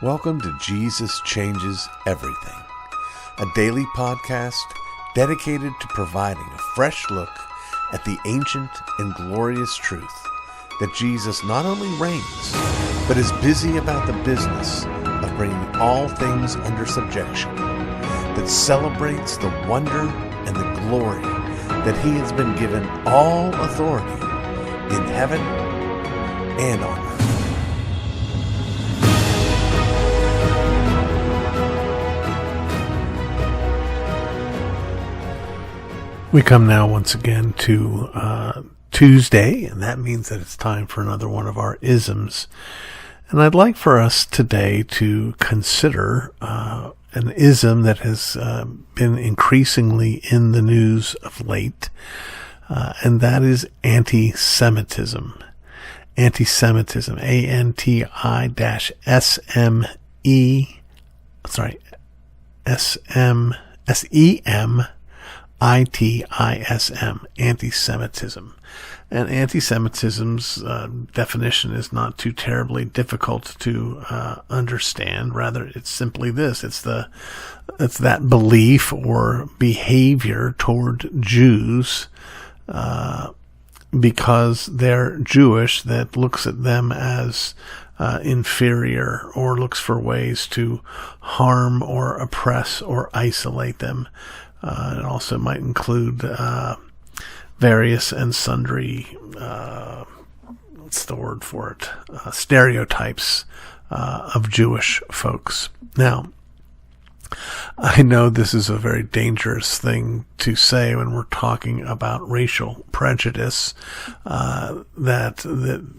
Welcome to Jesus Changes Everything, a daily podcast dedicated to providing a fresh look at the ancient and glorious truth that Jesus not only reigns, but is busy about the business of bringing all things under subjection, that celebrates the wonder and the glory that he has been given all authority in heaven and on earth. We come now once again to Tuesday, and that means that it's time for another one of our isms. And I'd like for us today to consider an ism that has been increasingly in the news of late, and that is Antisemitism. Antisemitism, Antisemitism. And anti-Semitism's definition is not too terribly difficult to understand. Rather, it's simply this: it's that belief or behavior toward Jews because they're Jewish that looks at them as inferior, or looks for ways to harm or oppress or isolate them. It also might include various and sundry, what's the word for it, stereotypes of Jewish folks. Now, I know this is a very dangerous thing to say when we're talking about racial prejudice, that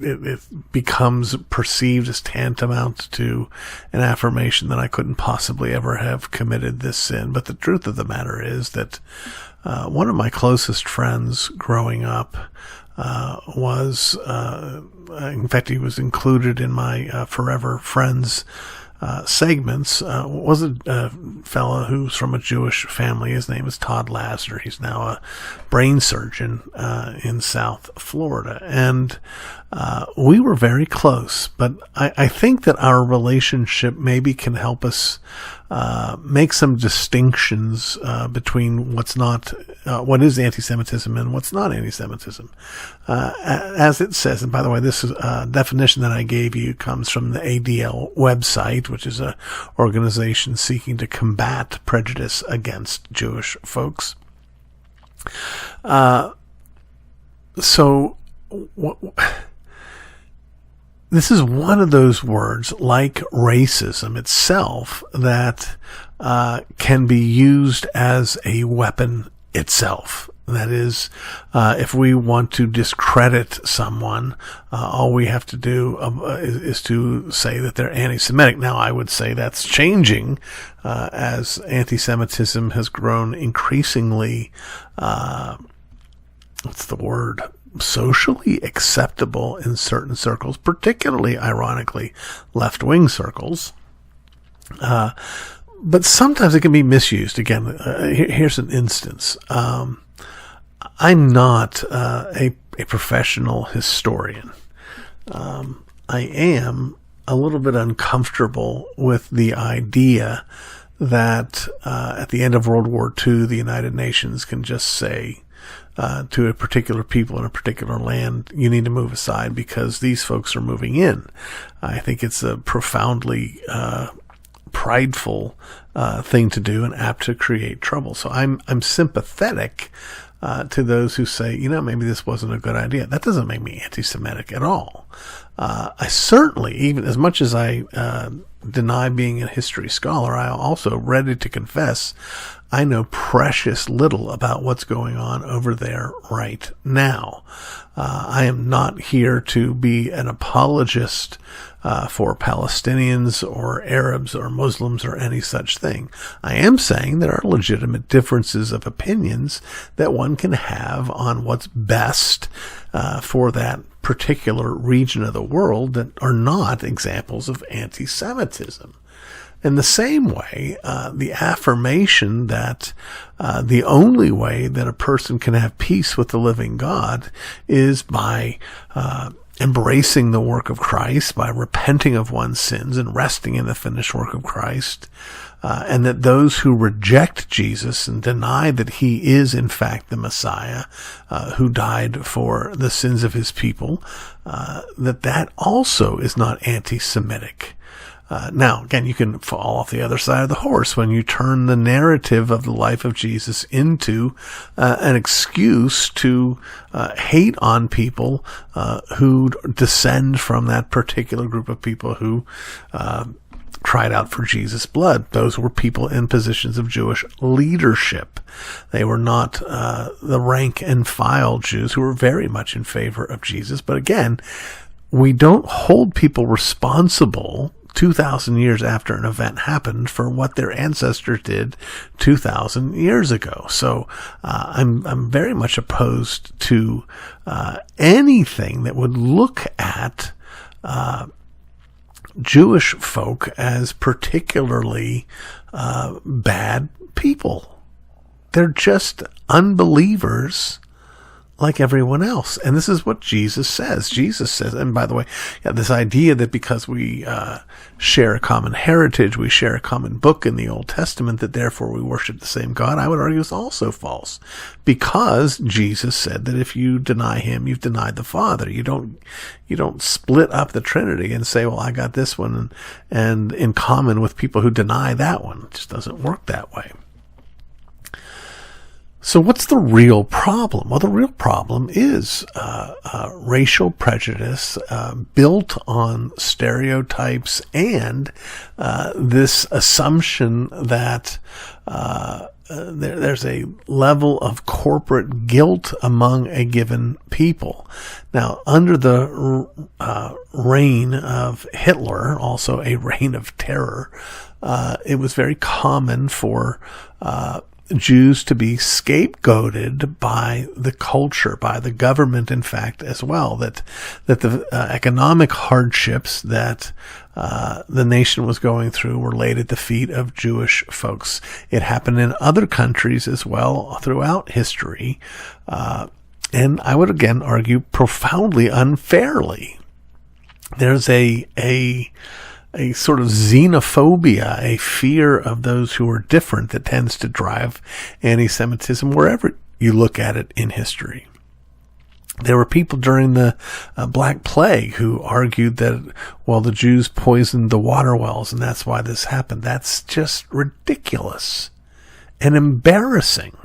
it becomes perceived as tantamount to an affirmation that I couldn't possibly ever have committed this sin. But the truth of the matter is that one of my closest friends growing up was, in fact, he was included in my Forever Friends segments, was a fellow who's from a Jewish family. His name is Todd Lasner. He's now a brain surgeon in South Florida. And we were very close, but I think that our relationship maybe can help us make some distinctions between what is anti-Semitism and what's not anti-Semitism. As it says, and by the way, this is a definition that I gave you comes from the ADL website, which is an organization seeking to combat prejudice against Jewish folks. This is one of those words, like racism itself, that can be used as a weapon itself. That is, if we want to discredit someone, all we have to do is to say that they're anti-Semitic. Now, I would say that's changing as anti-Semitism has grown increasingly, socially acceptable in certain circles, particularly, ironically, left-wing circles. But sometimes it can be misused. Again, here's an instance. I'm not a professional historian. I am a little bit uncomfortable with the idea that at the end of World War II, the United Nations can just say to a particular people in a particular land, you need to move aside because these folks are moving in. I think it's a profoundly prideful thing to do and apt to create trouble. So I'm sympathetic to those who say, maybe this wasn't a good idea. That doesn't make me anti-Semitic at all. I certainly, even as much as I deny being a history scholar, I am also ready to confess I know precious little about what's going on over there right now. I am not here to be an apologist for Palestinians or Arabs or Muslims or any such thing. I am saying there are legitimate differences of opinions that one can have on what's best for that particular region of the world that are not examples of anti-Semitism. In the same way, the affirmation that the only way that a person can have peace with the living God is by embracing the work of Christ by repenting of one's sins and resting in the finished work of Christ, and that those who reject Jesus and deny that he is in fact the Messiah, who died for the sins of his people, that also is not anti-Semitic. Now, again, you can fall off the other side of the horse when you turn the narrative of the life of Jesus into an excuse to hate on people who descend from that particular group of people who cried out for Jesus' blood. Those were people in positions of Jewish leadership. They were not the rank and file Jews who were very much in favor of Jesus. But again, we don't hold people responsible 2,000 years after an event happened for what their ancestors did 2,000 years ago. So I'm very much opposed to anything that would look at Jewish folk as particularly bad people. They're just unbelievers like everyone else. And this is what Jesus says. Jesus says, and by the way, this idea that because we share a common heritage, we share a common book in the Old Testament, that therefore we worship the same God, I would argue is also false. Because Jesus said that if you deny him, you've denied the Father. You don't split up the Trinity and say, well, I got this one and in common with people who deny that one. It just doesn't work that way. So what's the real problem? Well, the real problem is racial prejudice built on stereotypes and this assumption that there's a level of corporate guilt among a given people. Now, under the reign of Hitler, also a reign of terror, it was very common for Jews to be scapegoated by the culture, by the government, in fact, as well. That the economic hardships that the nation was going through were laid at the feet of Jewish folks. It happened in other countries as well throughout history, and I would again argue profoundly unfairly. There's a sort of xenophobia, a fear of those who are different that tends to drive anti-Semitism wherever you look at it in history. There were people during the Black Plague who argued that, well, the Jews poisoned the water wells and that's why this happened. That's just ridiculous and embarrassing.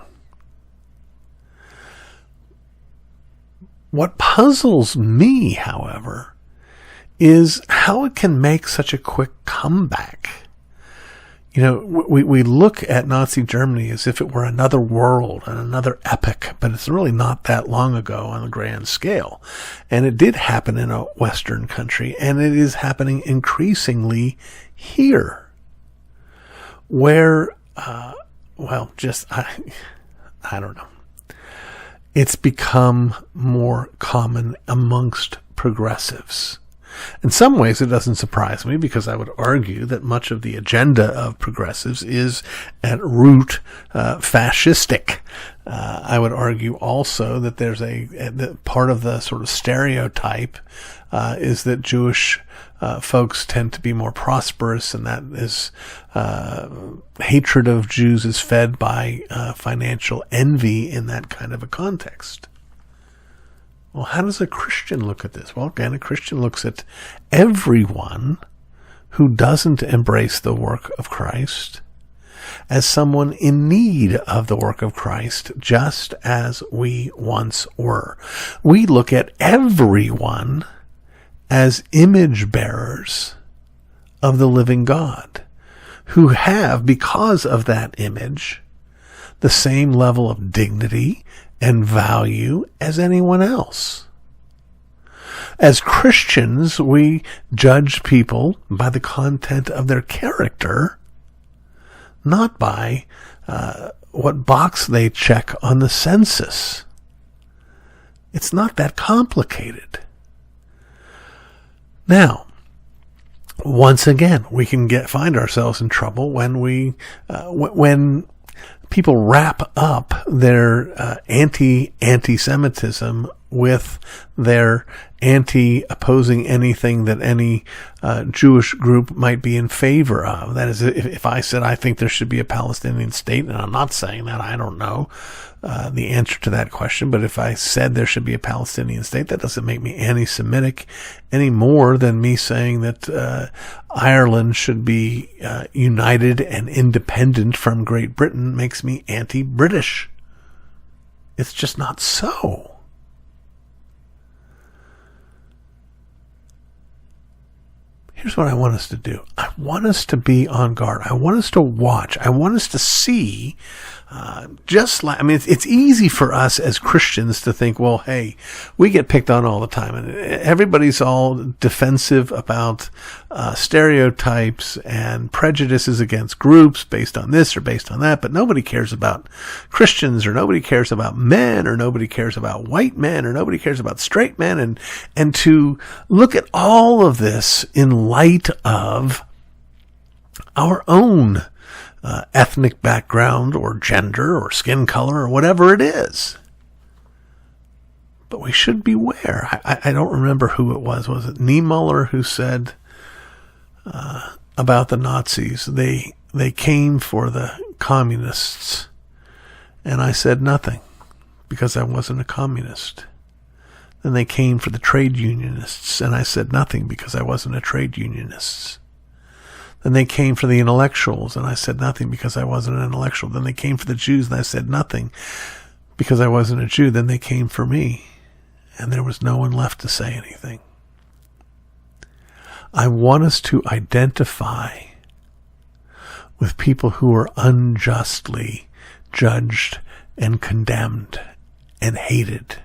What puzzles me, however, is how it can make such a quick comeback. You know, we look at Nazi Germany as if it were another world and another epoch, but it's really not that long ago on a grand scale. And it did happen in a Western country, and it is happening increasingly here, where, I don't know. It's become more common amongst progressives. In some ways, it doesn't surprise me, because I would argue that much of the agenda of progressives is at root fascistic. I would argue also that there's that part of the sort of stereotype is that Jewish folks tend to be more prosperous, and that is hatred of Jews is fed by financial envy in that kind of a context. Well, how does a Christian look at this? Well, again, a Christian looks at everyone who doesn't embrace the work of Christ as someone in need of the work of Christ, just as we once were. We look at everyone as image bearers of the living God, who have, because of that image, the same level of dignity and value as anyone else. As Christians, we judge people by the content of their character, not by what box they check on the census. It's not that complicated. Now, once again, we can find ourselves in trouble when when people wrap up their anti-Semitism with their opposing anything that any Jewish group might be in favor of. That is, if I said I think there should be a Palestinian state, and I'm not saying that, I don't know the answer to that question, but if I said there should be a Palestinian state, that doesn't make me anti-Semitic any more than me saying that Ireland should be united and independent from Great Britain makes me anti-British. It's just not so. Here's what I want us to do. I want us to be on guard. I want us to watch. I want us to see, it's easy for us as Christians to think, well, hey, we get picked on all the time, and everybody's all defensive about stereotypes and prejudices against groups based on this or based on that, but nobody cares about Christians, or nobody cares about men, or nobody cares about white men, or nobody cares about straight men, and to look at all of this in light of our own ethnic background or gender or skin color or whatever it is. But we should beware. I don't remember who it was. Was it Niemöller who said about the Nazis, they came for the communists, and I said nothing because I wasn't a communist. Then they came for the trade unionists, and I said nothing because I wasn't a trade unionist. Then they came for the intellectuals, and I said nothing because I wasn't an intellectual. Then they came for the Jews, and I said nothing because I wasn't a Jew. Then they came for me, and there was no one left to say anything. I want us to identify with people who are unjustly judged and condemned and hated.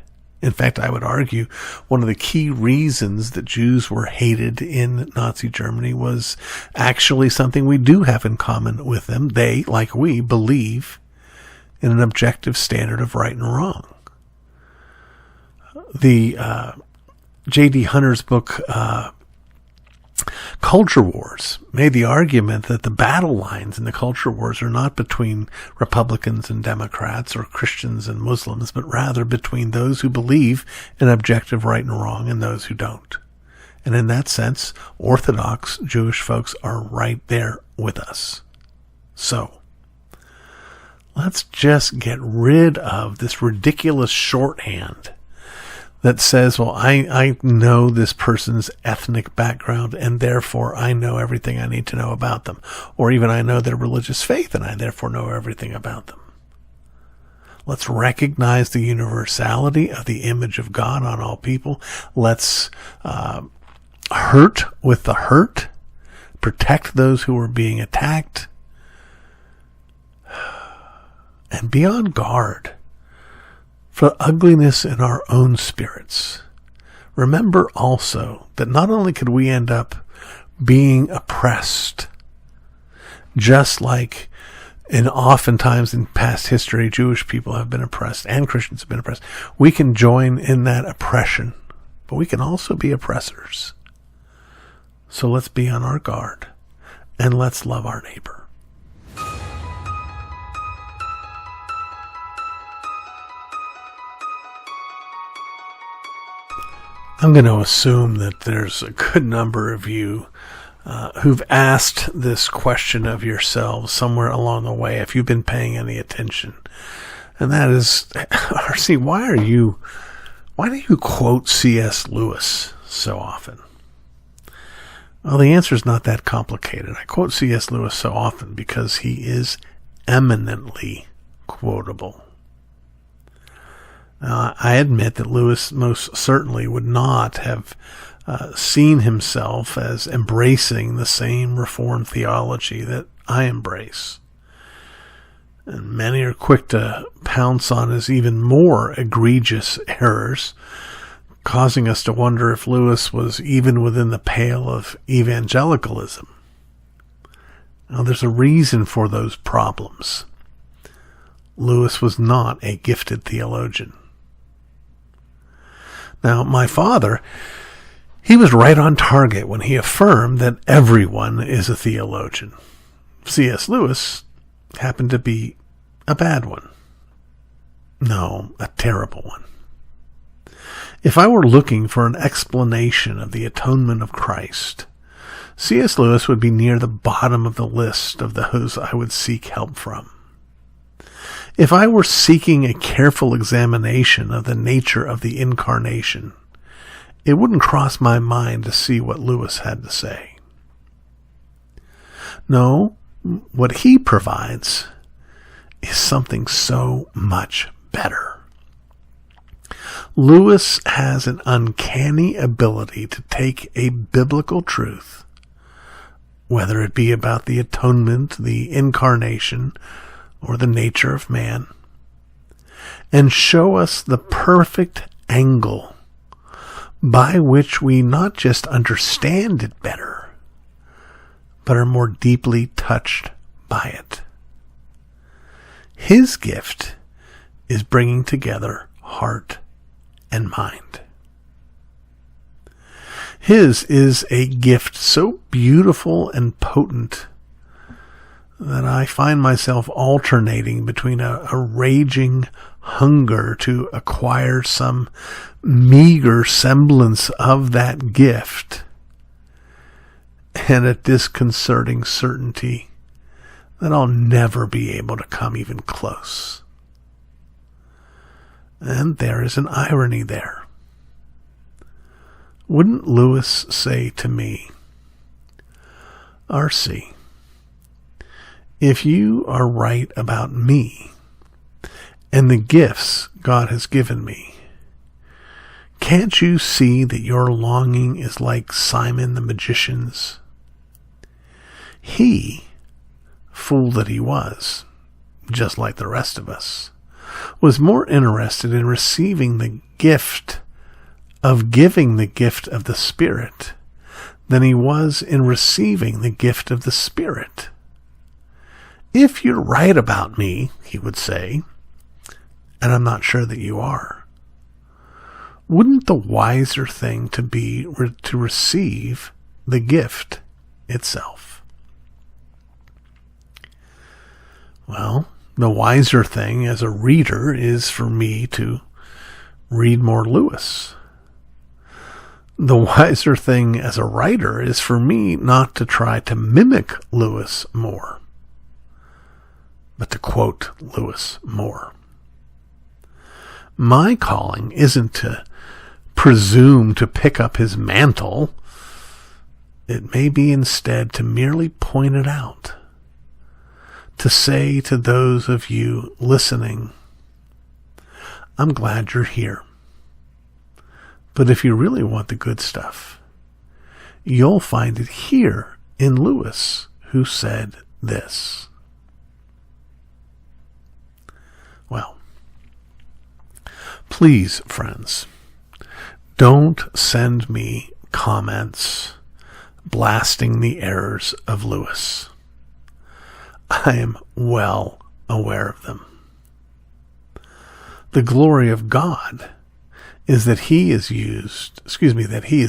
In fact, I would argue one of the key reasons that Jews were hated in Nazi Germany was actually something we do have in common with them. They, like we, believe in an objective standard of right and wrong. The J.D. Hunter's book, Culture Wars, made the argument that the battle lines in the culture wars are not between Republicans and Democrats or Christians and Muslims, but rather between those who believe in objective right and wrong and those who don't. And in that sense, Orthodox Jewish folks are right there with us. So, let's just get rid of this ridiculous shorthand that says, well, I know this person's ethnic background, and therefore I know everything I need to know about them. Or even I know their religious faith, and I therefore know everything about them. Let's recognize the universality of the image of God on all people. Let's hurt with the hurt, protect those who are being attacked, and be on guard for ugliness in our own spirits. Remember also that not only could we end up being oppressed, just like oftentimes in past history, Jewish people have been oppressed and Christians have been oppressed, we can join in that oppression, but we can also be oppressors. So let's be on our guard, and let's love our neighbor. I'm going to assume that there's a good number of you who've asked this question of yourselves somewhere along the way, if you've been paying any attention. And that is, R.C., why do you quote C.S. Lewis so often? Well, the answer is not that complicated. I quote C.S. Lewis so often because he is eminently quotable. I admit that Lewis most certainly would not have seen himself as embracing the same Reformed theology that I embrace. And many are quick to pounce on his even more egregious errors, causing us to wonder if Lewis was even within the pale of evangelicalism. Now, there's a reason for those problems. Lewis was not a gifted theologian. Now, my father, he was right on target when he affirmed that everyone is a theologian. C.S. Lewis happened to be a bad one. No, a terrible one. If I were looking for an explanation of the atonement of Christ, C.S. Lewis would be near the bottom of the list of those I would seek help from. If I were seeking a careful examination of the nature of the incarnation, it wouldn't cross my mind to see what Lewis had to say. No, what he provides is something so much better. Lewis has an uncanny ability to take a biblical truth, whether it be about the atonement, the incarnation, or the nature of man, and show us the perfect angle by which we not just understand it better, but are more deeply touched by it. His gift is bringing together heart and mind. His is a gift so beautiful and potent that I find myself alternating between a raging hunger to acquire some meager semblance of that gift and a disconcerting certainty that I'll never be able to come even close. And there is an irony there. Wouldn't Lewis say to me, R.C., if you are right about me and the gifts God has given me, can't you see that your longing is like Simon the magician's? He, fool that he was, just like the rest of us, was more interested in receiving the gift of giving the gift of the Spirit than he was in receiving the gift of the Spirit. If you're right about me, he would say, and I'm not sure that you are, wouldn't the wiser thing to be to receive the gift itself? Well, the wiser thing as a reader is for me to read more Lewis. The wiser thing as a writer is for me not to try to mimic Lewis more, but to quote Lewis more. My calling isn't to presume to pick up his mantle. It may be instead to merely point it out, to say to those of you listening, I'm glad you're here. But if you really want the good stuff, you'll find it here in Lewis, who said this. Well, please, friends, don't send me comments blasting the errors of Lewis. I am well aware of them. The glory of God is that he is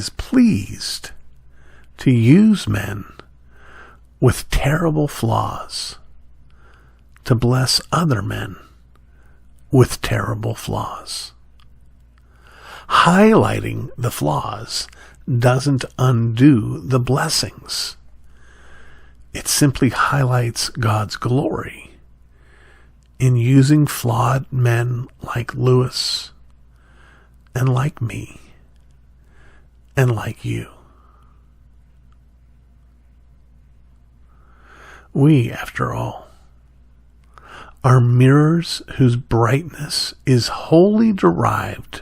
pleased to use men with terrible flaws to bless other men with terrible flaws. Highlighting the flaws doesn't undo the blessings. It simply highlights God's glory in using flawed men like Lewis and like me and like you. We, after all, are mirrors whose brightness is wholly derived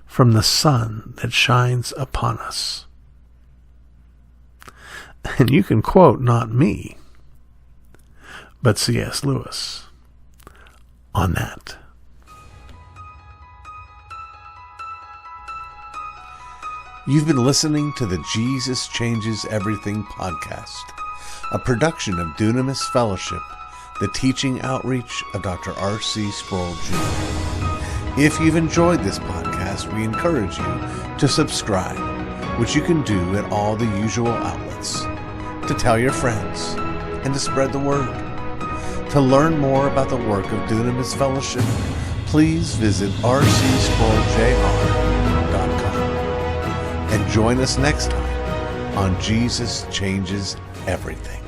from the sun that shines upon us. And you can quote not me, but C.S. Lewis on that. You've been listening to the Jesus Changes Everything podcast, a production of Dunamis Fellowship, the teaching outreach of Dr. R.C. Sproul Jr. If you've enjoyed this podcast, we encourage you to subscribe, which you can do at all the usual outlets, to tell your friends, and to spread the word. To learn more about the work of Dunamis Fellowship, please visit rcsproul.jr and join us next time on Jesus Changes Everything.